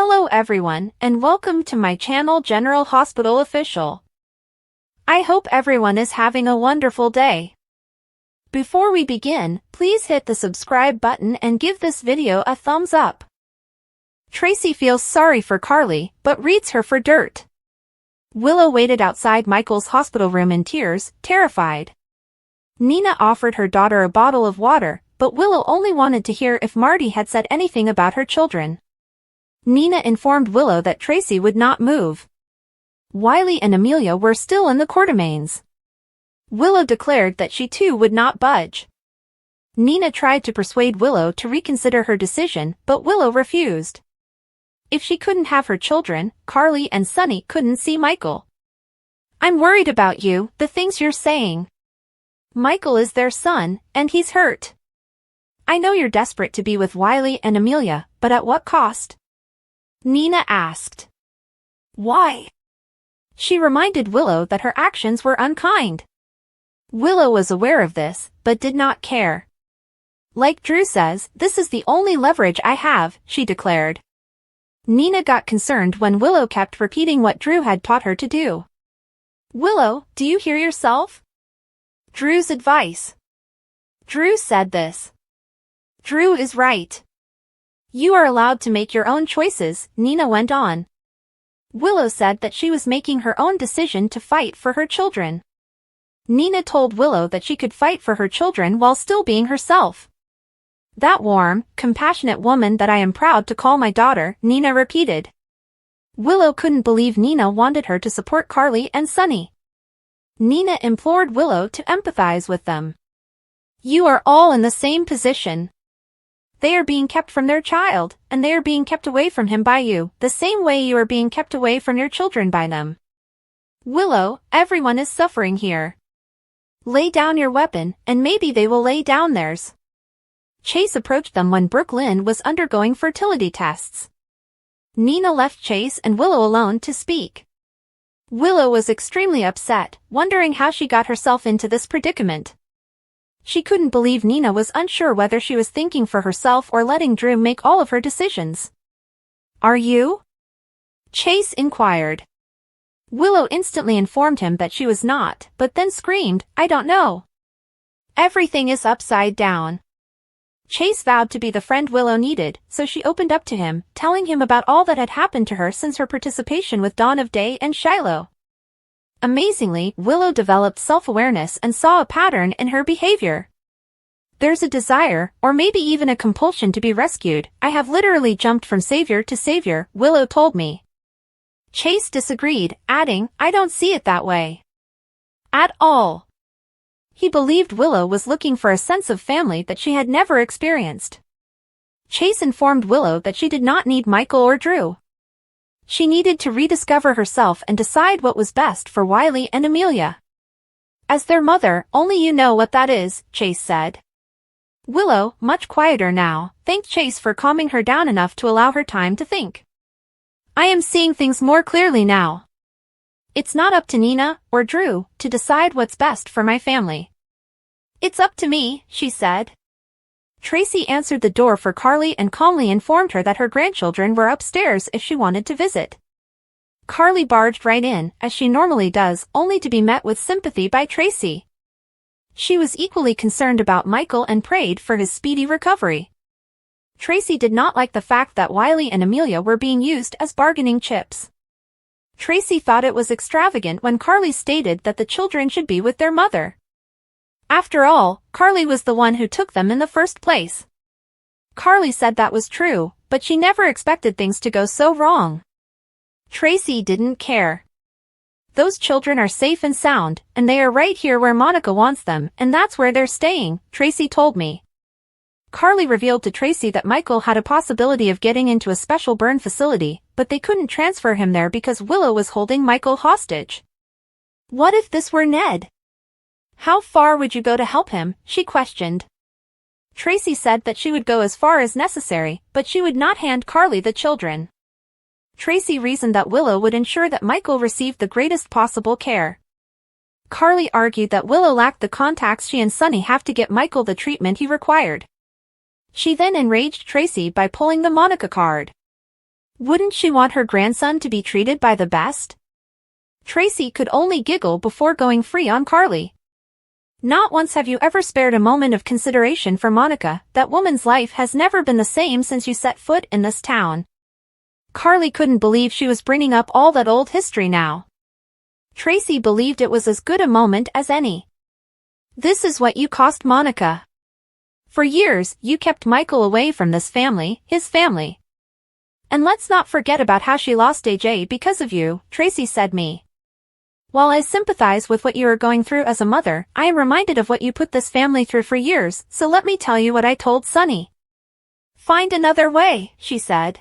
Hello everyone, and welcome to my channel General Hospital Official. I hope everyone is having a wonderful day. Before we begin, please hit the subscribe button and give this video a thumbs up. Tracy feels sorry for Carly, but reads her for dirt. Willow waited outside Michael's hospital room in tears, terrified. Nina offered her daughter a bottle of water, but Willow only wanted to hear if Marty had said anything about her children. Nina informed Willow that Tracy would not move. Wiley and Amelia were still in the Quartermaines. Willow declared that she too would not budge. Nina tried to persuade Willow to reconsider her decision, but Willow refused. If she couldn't have her children, Carly and Sonny couldn't see Michael. "I'm worried about you, the things you're saying. Michael is their son, and he's hurt. I know you're desperate to be with Wiley and Amelia, but at what cost?" Nina asked. "Why?" She reminded Willow that her actions were unkind. Willow was aware of this, but did not care. "Like Drew says, this is the only leverage I have," she declared. Nina got concerned when Willow kept repeating what Drew had taught her to do. "Willow, do you hear yourself? Drew's advice. Drew said this. Drew is right. You are allowed to make your own choices," Nina went on. Willow said that she was making her own decision to fight for her children. Nina told Willow that she could fight for her children while still being herself. "That warm, compassionate woman that I am proud to call my daughter," Nina repeated. Willow couldn't believe Nina wanted her to support Carly and Sonny. Nina implored Willow to empathize with them. "You are all in the same position. They are being kept from their child, and they are being kept away from him by you, the same way you are being kept away from your children by them. Willow, everyone is suffering here. Lay down your weapon, and maybe they will lay down theirs." Chase approached them when Brooklyn was undergoing fertility tests. Nina left Chase and Willow alone to speak. Willow was extremely upset, wondering how she got herself into this predicament. She couldn't believe Nina was unsure whether she was thinking for herself or letting Drew make all of her decisions. "Are you?" Chase inquired. Willow instantly informed him that she was not, but then screamed, "I don't know. Everything is upside down." Chase vowed to be the friend Willow needed, so she opened up to him, telling him about all that had happened to her since her participation with Dawn of Day and Shiloh. Amazingly, Willow developed self-awareness and saw a pattern in her behavior. "There's a desire, or maybe even a compulsion to be rescued. I have literally jumped from savior to savior," Willow told me. Chase disagreed, adding, "I don't see it that way. At all." He believed Willow was looking for a sense of family that she had never experienced. Chase informed Willow that she did not need Michael or Drew. She needed to rediscover herself and decide what was best for Wiley and Amelia. "As their mother, only you know what that is," Chase said. Willow, much quieter now, thanked Chase for calming her down enough to allow her time to think. "I am seeing things more clearly now. It's not up to Nina, or Drew, to decide what's best for my family. It's up to me," she said. Tracy answered the door for Carly and calmly informed her that her grandchildren were upstairs if she wanted to visit. Carly barged right in, as she normally does, only to be met with sympathy by Tracy. She was equally concerned about Michael and prayed for his speedy recovery. Tracy did not like the fact that Wiley and Amelia were being used as bargaining chips. Tracy thought it was extravagant when Carly stated that the children should be with their mother. After all, Carly was the one who took them in the first place. Carly said that was true, but she never expected things to go so wrong. Tracy didn't care. "Those children are safe and sound, and they are right here where Monica wants them, and that's where they're staying," Tracy told me. Carly revealed to Tracy that Michael had a possibility of getting into a special burn facility, but they couldn't transfer him there because Willow was holding Michael hostage. "What if this were Ned? How far would you go to help him?" she questioned. Tracy said that she would go as far as necessary, but she would not hand Carly the children. Tracy reasoned that Willow would ensure that Michael received the greatest possible care. Carly argued that Willow lacked the contacts she and Sonny have to get Michael the treatment he required. She then enraged Tracy by pulling the Monica card. Wouldn't she want her grandson to be treated by the best? Tracy could only giggle before going free on Carly. Not once have you ever spared a moment of consideration for Monica. That woman's life has never been the same since you set foot in this town. Carly couldn't believe she was bringing up all that old history now. Tracy believed it was as good a moment as any. This is what you cost Monica. For years, you kept Michael away from this family, his family. And let's not forget about how she lost AJ because of you, Tracy said me. While I sympathize with what you are going through as a mother, I am reminded of what you put this family through for years, so let me tell you what I told Sonny. Find another way, she said.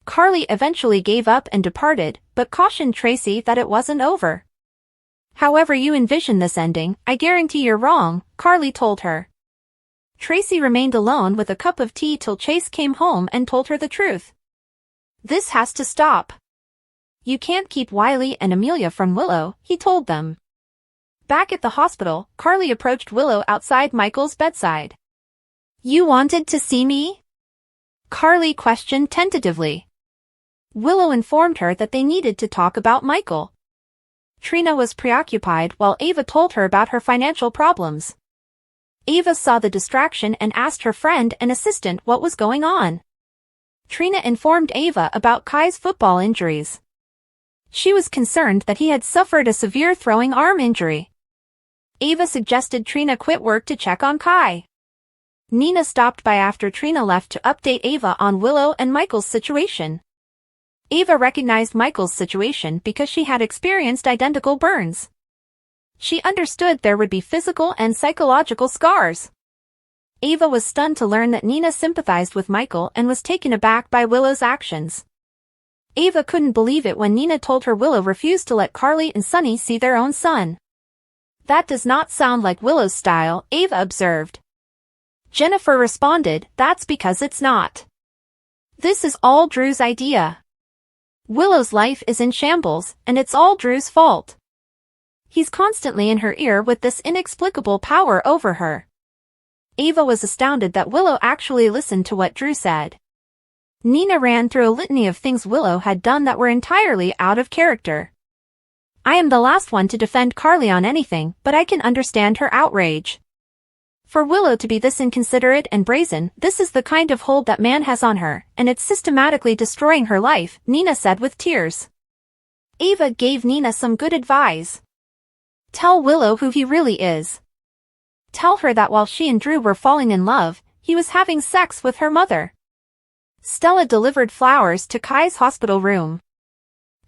Carly eventually gave up and departed, but cautioned Tracy that it wasn't over. However you envision this ending, I guarantee you're wrong, Carly told her. Tracy remained alone with a cup of tea till Chase came home and told her the truth. This has to stop. You can't keep Wiley and Amelia from Willow, he told them. Back at the hospital, Carly approached Willow outside Michael's bedside. You wanted to see me? Carly questioned tentatively. Willow informed her that they needed to talk about Michael. Trina was preoccupied while Ava told her about her financial problems. Ava saw the distraction and asked her friend and assistant what was going on. Trina informed Ava about Kai's football injuries. She was concerned that he had suffered a severe throwing arm injury. Ava suggested Trina quit work to check on Kai. Nina stopped by after Trina left to update Ava on Willow and Michael's situation. Ava recognized Michael's situation because she had experienced identical burns. She understood there would be physical and psychological scars. Ava was stunned to learn that Nina sympathized with Michael and was taken aback by Willow's actions. Ava couldn't believe it when Nina told her Willow refused to let Carly and Sonny see their own son. That does not sound like Willow's style, Ava observed. Jennifer responded, that's because it's not. This is all Drew's idea. Willow's life is in shambles, and it's all Drew's fault. He's constantly in her ear with this inexplicable power over her. Ava was astounded that Willow actually listened to what Drew said. Nina ran through a litany of things Willow had done that were entirely out of character. I am the last one to defend Carly on anything, but I can understand her outrage. For Willow to be this inconsiderate and brazen, this is the kind of hold that man has on her, and it's systematically destroying her life, Nina said with tears. Ava gave Nina some good advice. Tell Willow who he really is. Tell her that while she and Drew were falling in love, he was having sex with her mother. Stella delivered flowers to Kai's hospital room.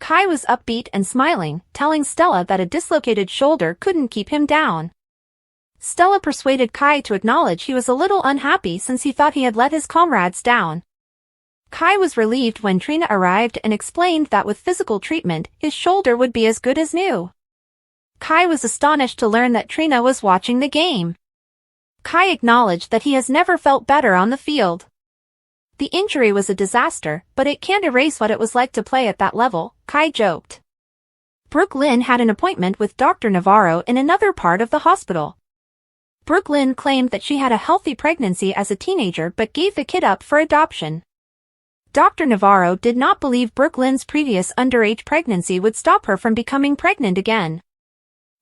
Kai was upbeat and smiling, telling Stella that a dislocated shoulder couldn't keep him down. Stella persuaded Kai to acknowledge he was a little unhappy since he thought he had let his comrades down. Kai was relieved when Trina arrived and explained that with physical treatment, his shoulder would be as good as new. Kai was astonished to learn that Trina was watching the game. Kai acknowledged that he has never felt better on the field. The injury was a disaster, but it can't erase what it was like to play at that level, Kai joked. Brooke Lynn had an appointment with Dr. Navarro in another part of the hospital. Brooke Lynn claimed that she had a healthy pregnancy as a teenager but gave the kid up for adoption. Dr. Navarro did not believe Brooke Lynn's previous underage pregnancy would stop her from becoming pregnant again.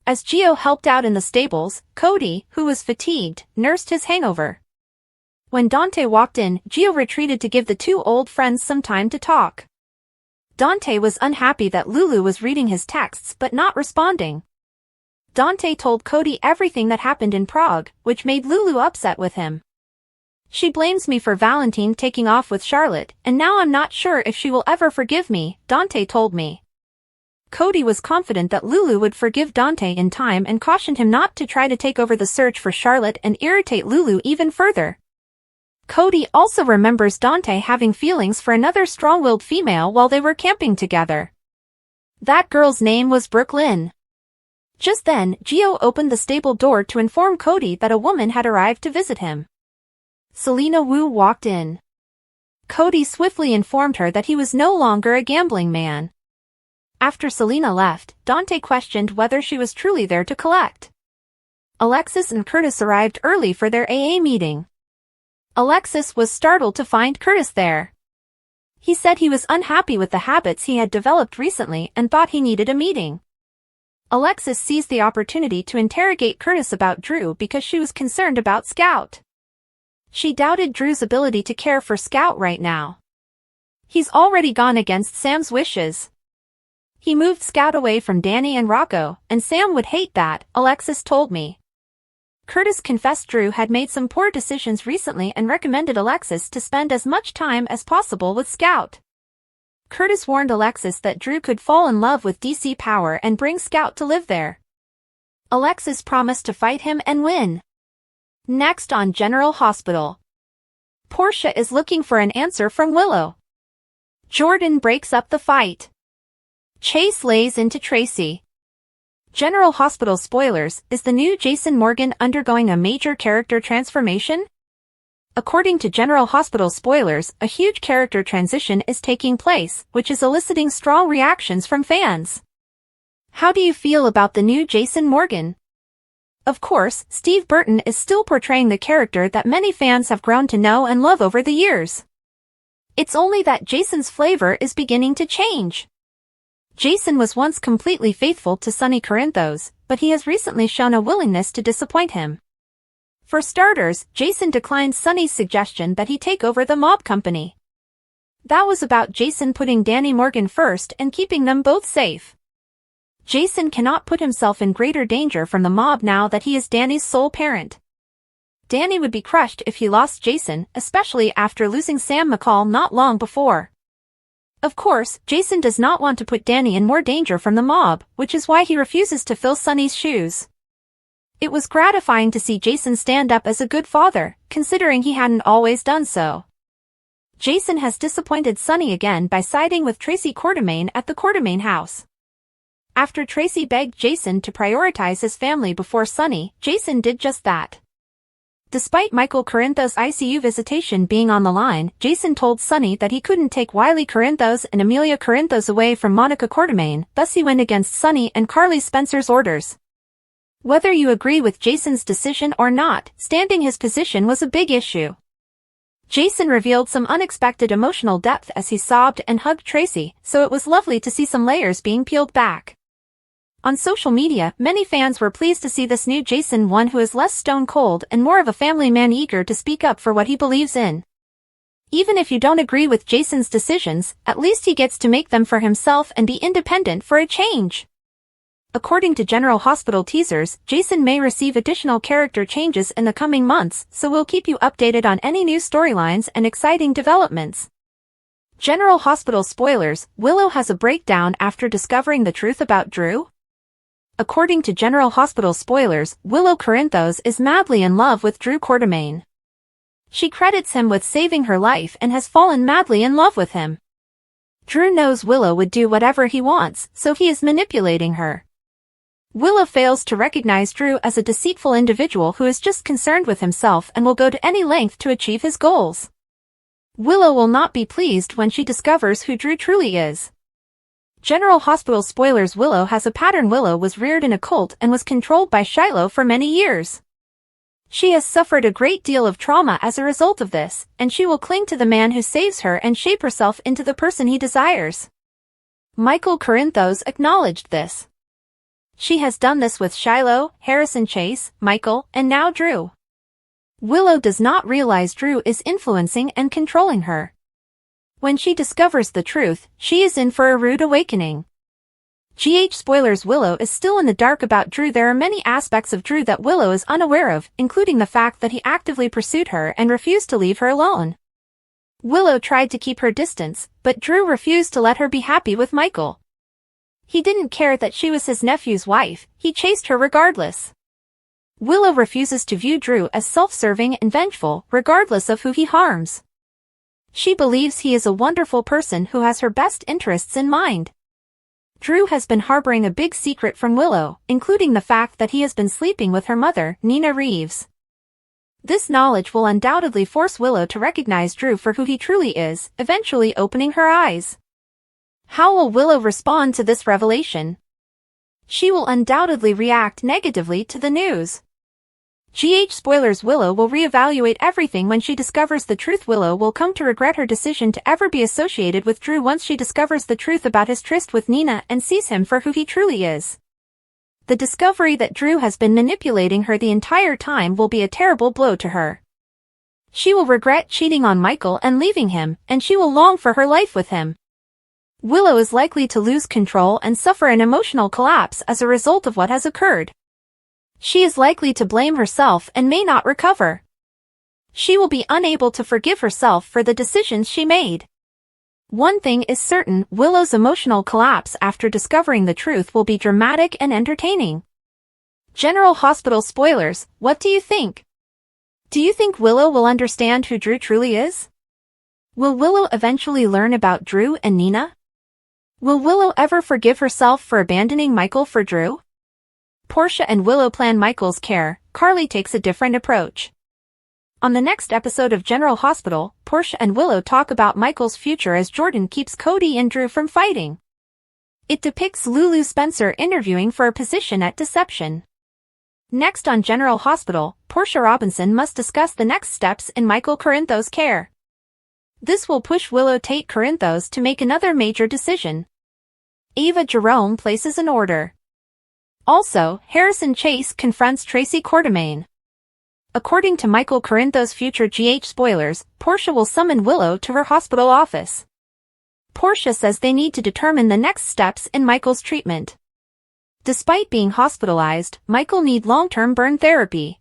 As Gio helped out in the stables, Cody, who was fatigued, nursed his hangover. When Dante walked in, Gio retreated to give the two old friends some time to talk. Dante was unhappy that Lulu was reading his texts but not responding. Dante told Cody everything that happened in Prague, which made Lulu upset with him. She blames me for Valentine taking off with Charlotte, and now I'm not sure if she will ever forgive me, Dante told me. Cody was confident that Lulu would forgive Dante in time and cautioned him not to try to take over the search for Charlotte and irritate Lulu even further. Cody also remembers Dante having feelings for another strong-willed female while they were camping together. That girl's name was Brooke Lynn. Just then, Gio opened the stable door to inform Cody that a woman had arrived to visit him. Selena Wu walked in. Cody swiftly informed her that he was no longer a gambling man. After Selena left, Dante questioned whether she was truly there to collect. Alexis and Curtis arrived early for their AA meeting. Alexis was startled to find Curtis there. He said he was unhappy with the habits he had developed recently and thought he needed a meeting. Alexis seized the opportunity to interrogate Curtis about Drew because she was concerned about Scout. She doubted Drew's ability to care for Scout right now. He's already gone against Sam's wishes. He moved Scout away from Danny and Rocco, and Sam would hate that, Alexis told me. Curtis confessed Drew had made some poor decisions recently and recommended Alexis to spend as much time as possible with Scout. Curtis warned Alexis that Drew could fall in love with DC Power and bring Scout to live there. Alexis promised to fight him and win. Next on General Hospital. Portia is looking for an answer from Willow. Jordan breaks up the fight. Chase lays into Tracy. General Hospital spoilers, is the new Jason Morgan undergoing a major character transformation? According to General Hospital spoilers, a huge character transition is taking place, which is eliciting strong reactions from fans. How do you feel about the new Jason Morgan? Of course, Steve Burton is still portraying the character that many fans have grown to know and love over the years. It's only that Jason's flavor is beginning to change. Jason was once completely faithful to Sonny Corinthos, but he has recently shown a willingness to disappoint him. For starters, Jason declined Sonny's suggestion that he take over the mob company. That was about Jason putting Danny Morgan first and keeping them both safe. Jason cannot put himself in greater danger from the mob now that he is Danny's sole parent. Danny would be crushed if he lost Jason, especially after losing Sam McCall not long before. Of course, Jason does not want to put Danny in more danger from the mob, which is why he refuses to fill Sonny's shoes. It was gratifying to see Jason stand up as a good father, considering he hadn't always done so. Jason has disappointed Sonny again by siding with Tracy Quartermaine at the Quartermaine house. After Tracy begged Jason to prioritize his family before Sonny, Jason did just that. Despite Michael Corinthos' ICU visitation being on the line, Jason told Sonny that he couldn't take Wiley Corinthos and Amelia Corinthos away from Monica Quartermaine, thus he went against Sonny and Carly Spencer's orders. Whether you agree with Jason's decision or not, standing his position was a big issue. Jason revealed some unexpected emotional depth as he sobbed and hugged Tracy, so it was lovely to see some layers being peeled back. On social media, many fans were pleased to see this new Jason, one who is less stone-cold and more of a family man eager to speak up for what he believes in. Even if you don't agree with Jason's decisions, at least he gets to make them for himself and be independent for a change. According to General Hospital teasers, Jason may receive additional character changes in the coming months, so we'll keep you updated on any new storylines and exciting developments. General Hospital spoilers, Willow has a breakdown after discovering the truth about Drew? According to General Hospital spoilers, Willow Corinthos is madly in love with Drew Quartermaine. She credits him with saving her life and has fallen madly in love with him. Drew knows Willow would do whatever he wants, so he is manipulating her. Willow fails to recognize Drew as a deceitful individual who is just concerned with himself and will go to any length to achieve his goals. Willow will not be pleased when she discovers who Drew truly is. General Hospital spoilers, Willow has a pattern. Willow was reared in a cult and was controlled by Shiloh for many years. She has suffered a great deal of trauma as a result of this, and she will cling to the man who saves her and shape herself into the person he desires. Michael Corinthos acknowledged this. She has done this with Shiloh, Harrison Chase, Michael, and now Drew. Willow does not realize Drew is influencing and controlling her. When she discovers the truth, she is in for a rude awakening. GH spoilers, Willow is still in the dark about Drew. There are many aspects of Drew that Willow is unaware of, including the fact that he actively pursued her and refused to leave her alone. Willow tried to keep her distance, but Drew refused to let her be happy with Michael. He didn't care that she was his nephew's wife, he chased her regardless. Willow refuses to view Drew as self-serving and vengeful, regardless of who he harms. She believes he is a wonderful person who has her best interests in mind. Drew has been harboring a big secret from Willow, including the fact that he has been sleeping with her mother, Nina Reeves. This knowledge will undoubtedly force Willow to recognize Drew for who he truly is, eventually opening her eyes. How will Willow respond to this revelation? She will undoubtedly react negatively to the news. Spoilers. Willow will reevaluate everything when she discovers the truth. Willow will come to regret her decision to ever be associated with Drew once she discovers the truth about his tryst with Nina and sees him for who he truly is. The discovery that Drew has been manipulating her the entire time will be a terrible blow to her. She will regret cheating on Michael and leaving him, and she will long for her life with him. Willow is likely to lose control and suffer an emotional collapse as a result of what has occurred. She is likely to blame herself and may not recover. She will be unable to forgive herself for the decisions she made. One thing is certain, Willow's emotional collapse after discovering the truth will be dramatic and entertaining. General Hospital spoilers, what do you think? Do you think Willow will understand who Drew truly is? Will Willow eventually learn about Drew and Nina? Will Willow ever forgive herself for abandoning Michael for Drew? Portia and Willow plan Michael's care. Carly takes a different approach. On the next episode of General Hospital, Portia and Willow talk about Michael's future as Jordan keeps Cody and Drew from fighting. It depicts Lulu Spencer interviewing for a position at Deception. Next on General Hospital, Portia Robinson must discuss the next steps in Michael Corinthos' care. This will push Willow Tate Corinthos to make another major decision. Ava Jerome places an order. Also, Harrison Chase confronts Tracy Quartermain. According to Michael Corinthos' future spoilers, Portia will summon Willow to her hospital office. Portia says they need to determine the next steps in Michael's treatment. Despite being hospitalized, Michael needs long-term burn therapy.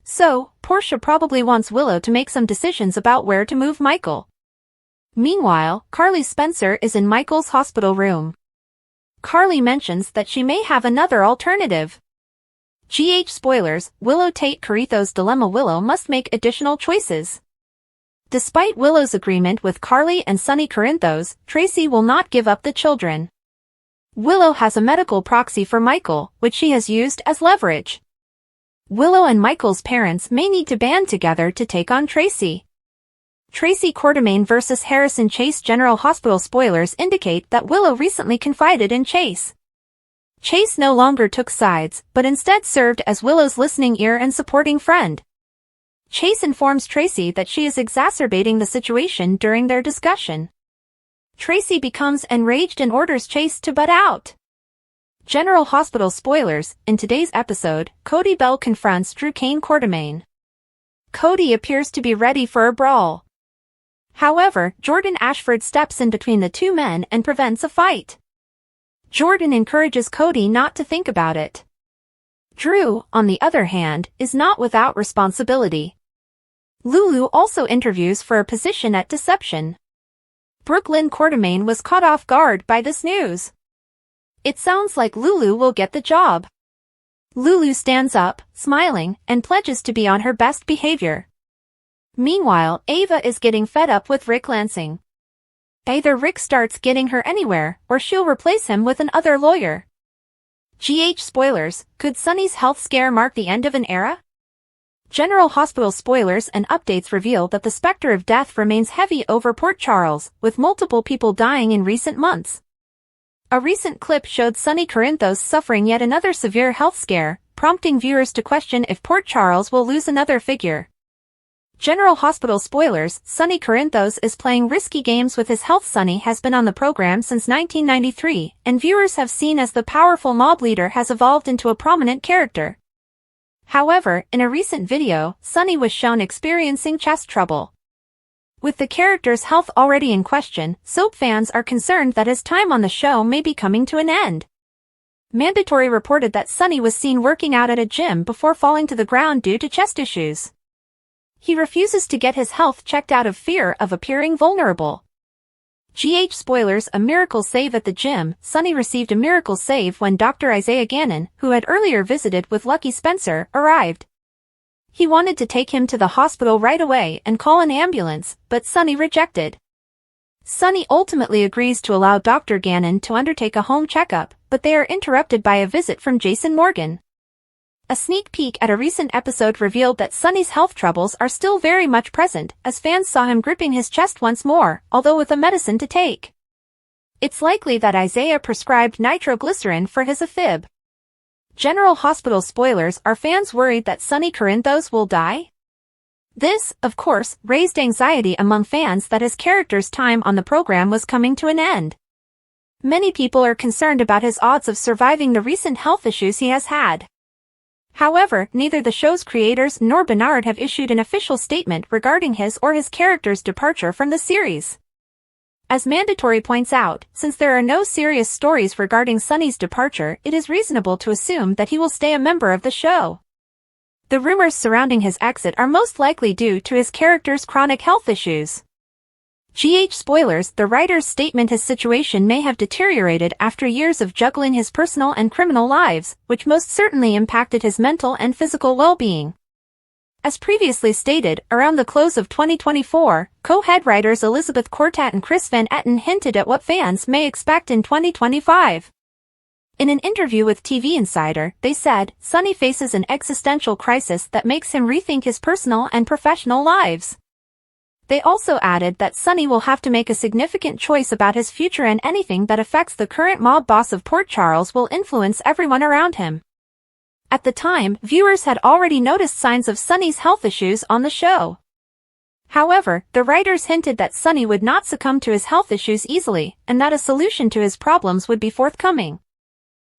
So, Portia probably wants Willow to make some decisions about where to move Michael. Meanwhile, Carly Spencer is in Michael's hospital room. Carly mentions that she may have another alternative. Spoilers, Willow Tate Corinthos' dilemma. Willow must make additional choices. Despite Willow's agreement with Carly and Sonny Corinthos, Tracy will not give up the children. Willow has a medical proxy for Michael, which she has used as leverage. Willow and Michael's parents may need to band together to take on Tracy. Tracy Quartermain vs. Harrison Chase. General Hospital spoilers indicate that Willow recently confided in Chase. Chase no longer took sides, but instead served as Willow's listening ear and supporting friend. Chase informs Tracy that she is exacerbating the situation during their discussion. Tracy becomes enraged and orders Chase to butt out. General Hospital spoilers, in today's episode, Cody Bell confronts Drew Quartermain. Cody appears to be ready for a brawl. However, Jordan Ashford steps in between the two men and prevents a fight. Jordan encourages Cody not to think about it. Drew, on the other hand, is not without responsibility. Lulu also interviews for a position at Deception. Brooklyn Quartermain was caught off guard by this news. It sounds like Lulu will get the job. Lulu stands up, smiling, and pledges to be on her best behavior. Meanwhile, Ava is getting fed up with Rick Lansing. Either Rick starts getting her anywhere, or she'll replace him with another lawyer. Spoilers, could Sonny's health scare mark the end of an era? General Hospital spoilers and updates reveal that the specter of death remains heavy over Port Charles, with multiple people dying in recent months. A recent clip showed Sonny Corinthos suffering yet another severe health scare, prompting viewers to question if Port Charles will lose another figure. General Hospital spoilers, Sonny Corinthos is playing risky games with his health. Sonny has been on the program since 1993, and viewers have seen as the powerful mob leader has evolved into a prominent character. However, in a recent video, Sonny was shown experiencing chest trouble. With the character's health already in question, soap fans are concerned that his time on the show may be coming to an end. Mandatory reported that Sonny was seen working out at a gym before falling to the ground due to chest issues. He refuses to get his health checked out of fear of appearing vulnerable. Spoilers, a miracle save at the gym. Sonny received a miracle save when Dr. Isaiah Gannon, who had earlier visited with Lucky Spencer, arrived. He wanted to take him to the hospital right away and call an ambulance, but Sonny rejected. Sonny ultimately agrees to allow Dr. Gannon to undertake a home checkup, but they are interrupted by a visit from Jason Morgan. A sneak peek at a recent episode revealed that Sonny's health troubles are still very much present, as fans saw him gripping his chest once more, although with a medicine to take. It's likely that Isaiah prescribed nitroglycerin for his AFib. General Hospital spoilers: are fans worried that Sonny Corinthos will die? This, of course, raised anxiety among fans that his character's time on the program was coming to an end. Many people are concerned about his odds of surviving the recent health issues he has had. However, neither the show's creators nor Bernard have issued an official statement regarding his or his character's departure from the series. As Mandatory points out, since there are no serious stories regarding Sonny's departure, it is reasonable to assume that he will stay a member of the show. The rumors surrounding his exit are most likely due to his character's chronic health issues. Spoilers: the writer's statement: his situation may have deteriorated after years of juggling his personal and criminal lives, which most certainly impacted his mental and physical well-being. As previously stated, around the close of 2024, co-head writers Elizabeth Cortat and Chris Van Etten hinted at what fans may expect in 2025. In an interview with TV Insider, they said, Sonny faces an existential crisis that makes him rethink his personal and professional lives. They also added that Sonny will have to make a significant choice about his future, and anything that affects the current mob boss of Port Charles will influence everyone around him. At the time, viewers had already noticed signs of Sonny's health issues on the show. However, the writers hinted that Sonny would not succumb to his health issues easily, and that a solution to his problems would be forthcoming.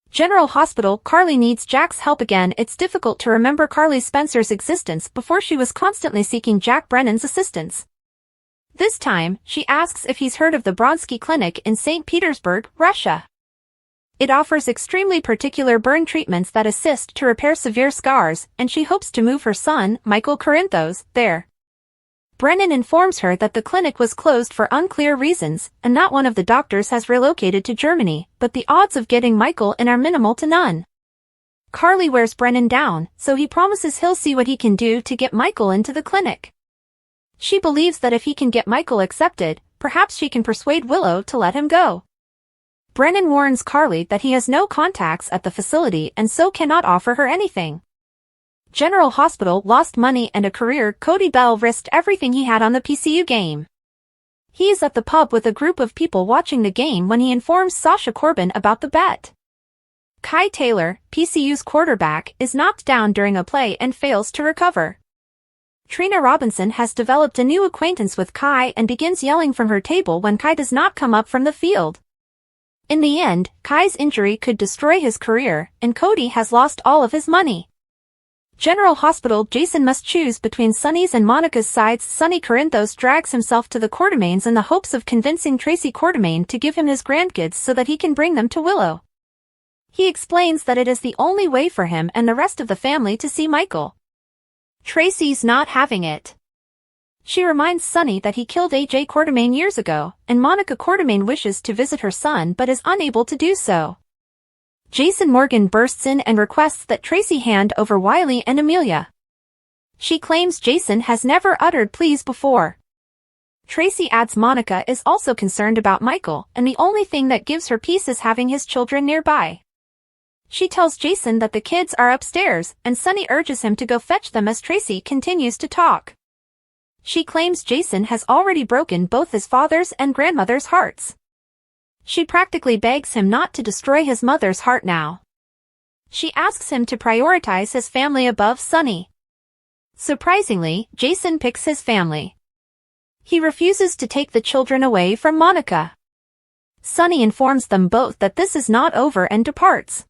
General Hospital: Carly needs Jack's help again. It's difficult to remember Carly Spencer's existence before she was constantly seeking Jack Brennan's assistance. This time, she asks if he's heard of the Bronsky Clinic in St. Petersburg, Russia. It offers extremely particular burn treatments that assist to repair severe scars, and she hopes to move her son, Michael Corinthos, there. Brennan informs her that the clinic was closed for unclear reasons, and not one of the doctors has relocated to Germany, but the odds of getting Michael in are minimal to none. Carly wears Brennan down, so he promises he'll see what he can do to get Michael into the clinic. She believes that if he can get Michael accepted, perhaps she can persuade Willow to let him go. Brennan warns Carly that he has no contacts at the facility and so cannot offer her anything. General Hospital: lost money and a career. Cody Bell risked everything he had on the PCU game. He is at the pub with a group of people watching the game when he informs Sasha Corbin about the bet. Kai Taylor, PCU's quarterback, is knocked down during a play and fails to recover. Trina Robinson has developed a new acquaintance with Kai and begins yelling from her table when Kai does not come up from the field. In the end, Kai's injury could destroy his career, and Cody has lost all of his money. General Hospital: Jason must choose between Sonny's and Monica's sides. Sonny Corinthos drags himself to the Quartermaines in the hopes of convincing Tracy Quartermaine to give him his grandkids so that he can bring them to Willow. He explains that it is the only way for him and the rest of the family to see Michael. Tracy's not having it. She reminds Sonny that he killed A.J. Quartermaine years ago, and Monica Quartermaine wishes to visit her son but is unable to do so. Jason Morgan bursts in and requests that Tracy hand over Wiley and Amelia. She claims Jason has never uttered please before. Tracy adds Monica is also concerned about Michael, and the only thing that gives her peace is having his children nearby. She tells Jason that the kids are upstairs, and Sonny urges him to go fetch them as Tracy continues to talk. She claims Jason has already broken both his father's and grandmother's hearts. She practically begs him not to destroy his mother's heart now. She asks him to prioritize his family above Sonny. Surprisingly, Jason picks his family. He refuses to take the children away from Monica. Sonny informs them both that this is not over and departs.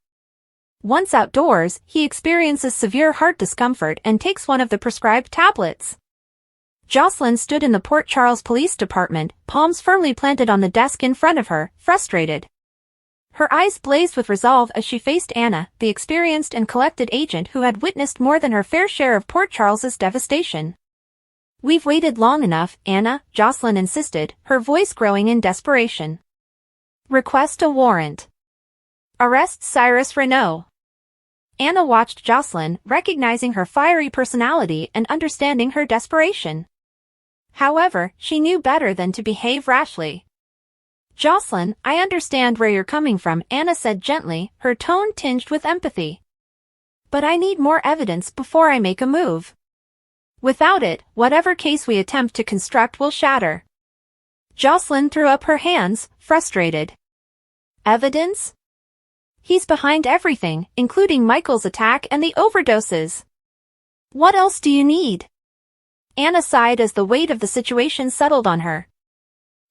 Once outdoors, he experiences severe heart discomfort and takes one of the prescribed tablets. Jocelyn stood in the Port Charles Police Department, palms firmly planted on the desk in front of her, frustrated. Her eyes blazed with resolve as she faced Anna, the experienced and collected agent who had witnessed more than her fair share of Port Charles's devastation. We've waited long enough, Anna, Jocelyn insisted, her voice growing in desperation. Request a warrant. Arrest Cyrus Renault. Anna watched Jocelyn, recognizing her fiery personality and understanding her desperation. However, she knew better than to behave rashly. Jocelyn, I understand where you're coming from, Anna said gently, her tone tinged with empathy. But I need more evidence before I make a move. Without it, whatever case we attempt to construct will shatter. Jocelyn threw up her hands, frustrated. Evidence? He's behind everything, including Michael's attack and the overdoses. What else do you need? Anna sighed as the weight of the situation settled on her.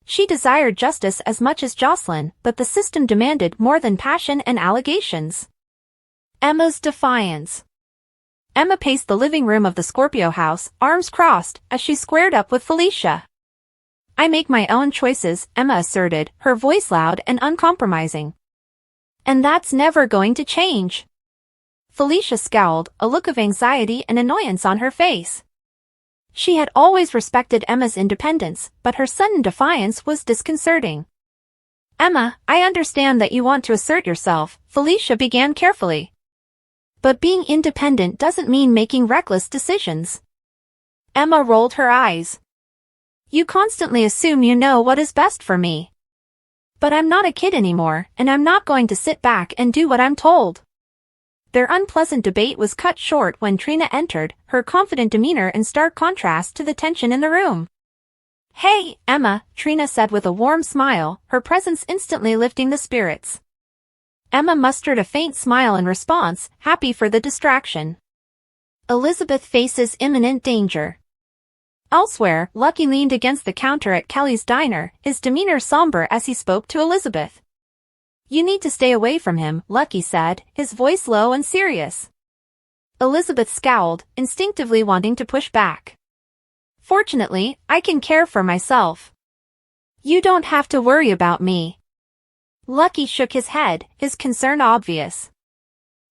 She desired justice as much as Jocelyn, but the system demanded more than passion and allegations. Emma's defiance. Emma paced the living room of the Scorpio house, arms crossed, as she squared up with Felicia. I make my own choices, Emma asserted, her voice loud and uncompromising. And that's never going to change. Felicia scowled, a look of anxiety and annoyance on her face. She had always respected Emma's independence, but her sudden defiance was disconcerting. Emma, I understand that you want to assert yourself, Felicia began carefully. But being independent doesn't mean making reckless decisions. Emma rolled her eyes. You constantly assume you know what is best for me. But I'm not a kid anymore, and I'm not going to sit back and do what I'm told. Their unpleasant debate was cut short when Trina entered, her confident demeanor in stark contrast to the tension in the room. Hey, Emma, Trina said with a warm smile, her presence instantly lifting the spirits. Emma mustered a faint smile in response, happy for the distraction. Elizabeth faces imminent danger. Elsewhere, Lucky leaned against the counter at Kelly's diner, his demeanor somber as he spoke to Elizabeth. You need to stay away from him, Lucky said, his voice low and serious. Elizabeth scowled, instinctively wanting to push back. Fortunately, I can care for myself. You don't have to worry about me. Lucky shook his head, his concern obvious.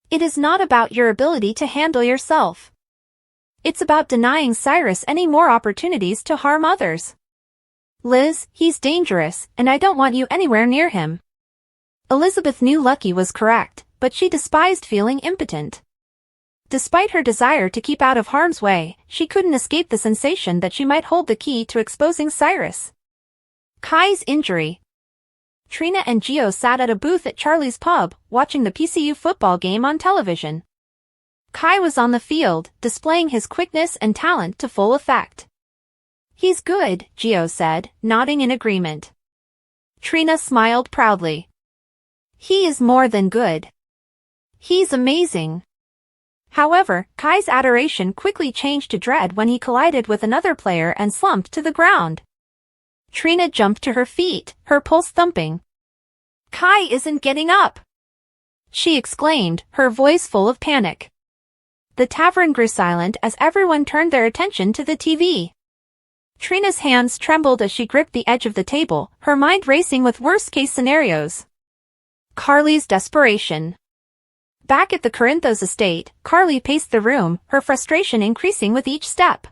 It is not about your ability to handle yourself. It's about denying Cyrus any more opportunities to harm others. Liz, he's dangerous, and I don't want you anywhere near him. Elizabeth knew Lucky was correct, but she despised feeling impotent. Despite her desire to keep out of harm's way, she couldn't escape the sensation that she might hold the key to exposing Cyrus. Kai's injury. Trina and Gio sat at a booth at Charlie's pub, watching the PCU football game on television. Kai was on the field, displaying his quickness and talent to full effect. He's good, Gio said, nodding in agreement. Trina smiled proudly. He is more than good. He's amazing. However, Kai's adoration quickly changed to dread when he collided with another player and slumped to the ground. Trina jumped to her feet, her pulse thumping. Kai isn't getting up! She exclaimed, her voice full of panic. The tavern grew silent as everyone turned their attention to the TV. Trina's hands trembled as she gripped the edge of the table, her mind racing with worst-case scenarios. Carly's desperation. Back at the Corinthos estate, Carly paced the room, her frustration increasing with each step.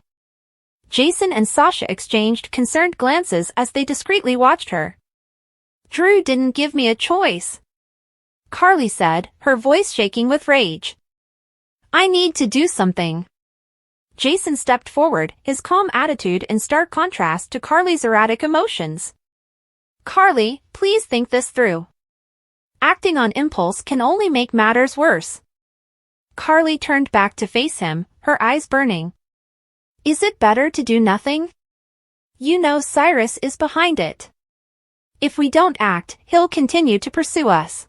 Jason and Sasha exchanged concerned glances as they discreetly watched her. Drew didn't give me a choice, Carly said, her voice shaking with rage. I need to do something. Jason stepped forward, his calm attitude in stark contrast to Carly's erratic emotions. Carly, please think this through. Acting on impulse can only make matters worse. Carly turned back to face him, her eyes burning. Is it better to do nothing? You know Cyrus is behind it. If we don't act, he'll continue to pursue us.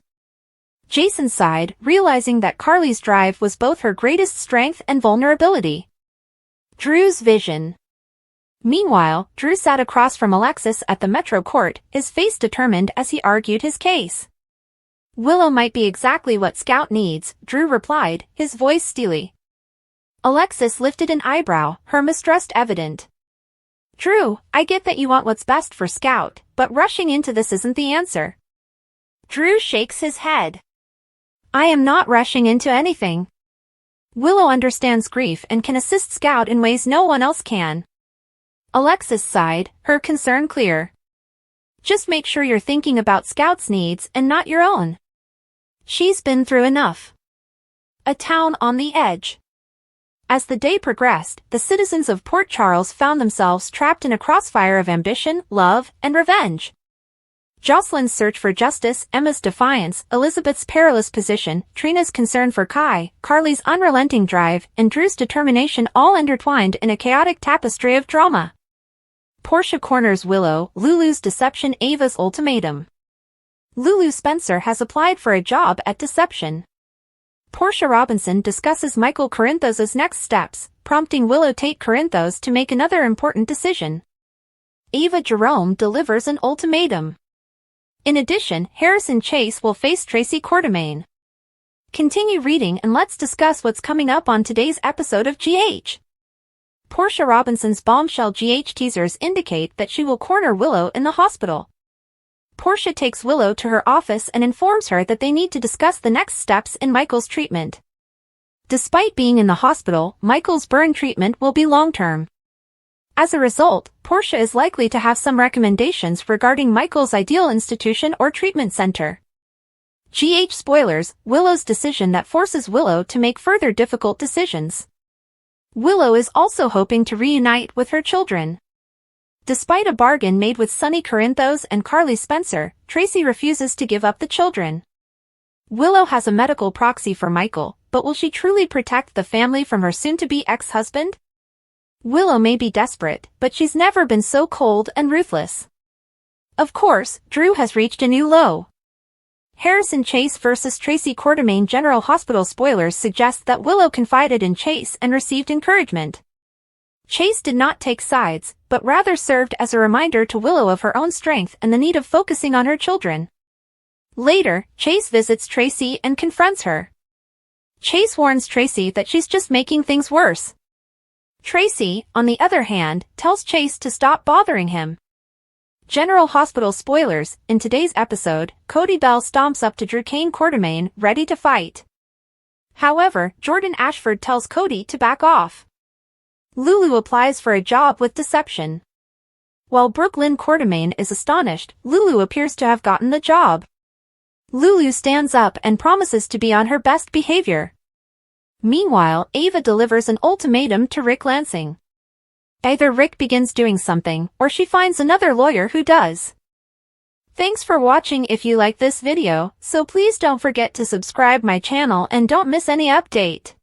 Jason sighed, realizing that Carly's drive was both her greatest strength and vulnerability. Drew's vision. Meanwhile, Drew sat across from Alexis at the Metro Court, his face determined as he argued his case. Willow might be exactly what Scout needs, Drew replied, his voice steely. Alexis lifted an eyebrow, her mistrust evident. Drew, I get that you want what's best for Scout, but rushing into this isn't the answer. Drew shakes his head. I am not rushing into anything. Willow understands grief and can assist Scout in ways no one else can. Alexis sighed, her concern clear. Just make sure you're thinking about Scout's needs and not your own. She's been through enough. A town on the edge. As the day progressed, the citizens of Port Charles found themselves trapped in a crossfire of ambition, love, and revenge. Jocelyn's search for justice, Emma's defiance, Elizabeth's perilous position, Trina's concern for Kai, Carly's unrelenting drive, and Drew's determination all intertwined in a chaotic tapestry of drama. Portia corners Willow, Lulu's deception, Ava's ultimatum. Lulu Spencer has applied for a job at Deception. Portia Robinson discusses Michael Corinthos' next steps, prompting Willow Tate Corinthos to make another important decision. Ava Jerome delivers an ultimatum. In addition, Harrison Chase will face Tracy Quartermaine. Continue reading and let's discuss what's coming up on today's episode of GH. Portia Robinson's bombshell GH teasers indicate that she will corner Willow in the hospital. Portia takes Willow to her office and informs her that they need to discuss the next steps in Michael's treatment. Despite being in the hospital, Michael's burn treatment will be long-term. As a result, Portia is likely to have some recommendations regarding Michael's ideal institution or treatment center. GH spoilers, Willow's decision that forces Willow to make further difficult decisions. Willow is also hoping to reunite with her children. Despite a bargain made with Sonny Corinthos and Carly Spencer, Tracy refuses to give up the children. Willow has a medical proxy for Michael, but will she truly protect the family from her soon-to-be ex-husband? Willow may be desperate, but she's never been so cold and ruthless. Of course, Drew has reached a new low. Harrison Chase vs. Tracy Quartermaine General Hospital spoilers suggest that Willow confided in Chase and received encouragement. Chase did not take sides, but rather served as a reminder to Willow of her own strength and the need of focusing on her children. Later, Chase visits Tracy and confronts her. Chase warns Tracy that she's just making things worse. Tracy, on the other hand, tells Chase to stop bothering him. General Hospital spoilers, in today's episode, Cody Bell stomps up to Drew Quartermaine, ready to fight. However, Jordan Ashford tells Cody to back off. Lulu applies for a job with Deception. While Brooklyn Quartermaine is astonished, Lulu appears to have gotten the job. Lulu stands up and promises to be on her best behavior. Meanwhile, Ava delivers an ultimatum to Rick Lansing. Either Rick begins doing something, or she finds another lawyer who does. Thanks for watching. If you like this video, so please don't forget to subscribe my channel and don't miss any update.